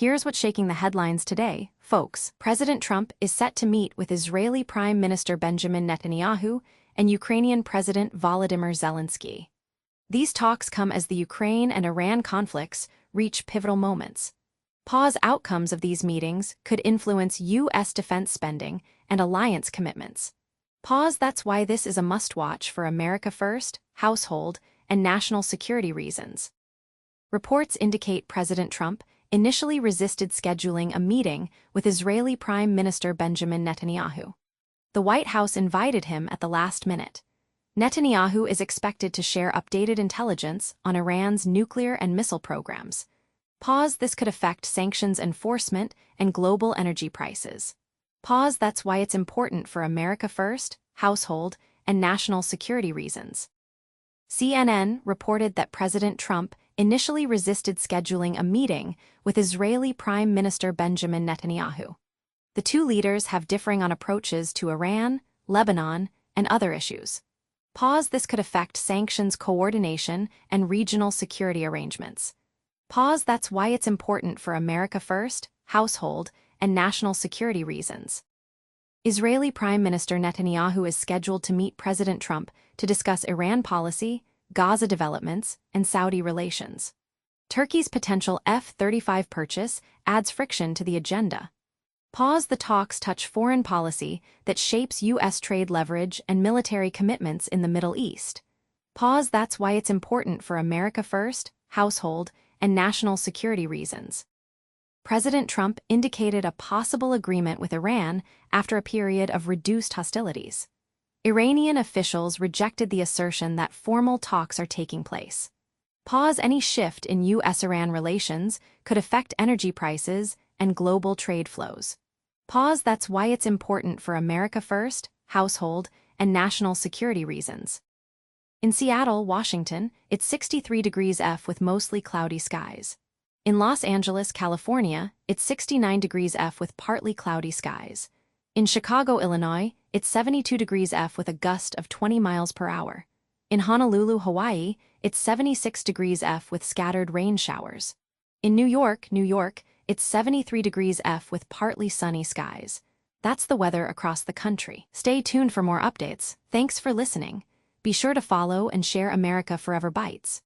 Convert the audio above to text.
Here's what's shaking the headlines today, folks. President Trump is set to meet with Israeli Prime Minister Benjamin Netanyahu and Ukrainian President Volodymyr Zelensky. These talks come as the Ukraine and Iran conflicts reach pivotal moments. Outcomes of these meetings could influence U.S. defense spending and alliance commitments. That's why this is a must-watch for America first, household, and national security reasons. Reports indicate President Trump initially resisted scheduling a meeting with Israeli Prime Minister Benjamin Netanyahu. The White House invited him at the last minute. Netanyahu is expected to share updated intelligence on Iran's nuclear and missile programs. This could affect sanctions enforcement and global energy prices. That's why it's important for America first, household, and national security reasons. CNN reported that President Trump initially resisted scheduling a meeting with Israeli Prime Minister Benjamin Netanyahu. The two leaders have differing on approaches to Iran, Lebanon, and other issues. This could affect sanctions coordination and regional security arrangements. That's why it's important for America first, household, and national security reasons. Israeli Prime Minister Netanyahu is scheduled to meet President Trump to discuss Iran policy, Gaza developments, and Saudi relations. Turkey's potential F-35 purchase adds friction to the agenda. The talks touch foreign policy that shapes U.S. trade leverage and military commitments in the Middle East. That's why it's important for America first, household, and national security reasons. President Trump indicated a possible agreement with Iran after a period of reduced hostilities. Iranian officials rejected the assertion that formal talks are taking place. Any shift in U.S.-Iran relations could affect energy prices and global trade flows. That's why it's important for America first, household, and national security reasons. In Seattle, Washington, it's 63 degrees F with mostly cloudy skies. In Los Angeles, California, it's 69 degrees F with partly cloudy skies. In Chicago, Illinois, it's 72 degrees F with a gust of 20 miles per hour. In Honolulu, Hawaii, it's 76 degrees F with scattered rain showers. In New York, it's 73 degrees F with partly sunny skies. That's the weather across the country. Stay tuned for more updates. Thanks for listening. Be sure to follow and share America Forever Bites.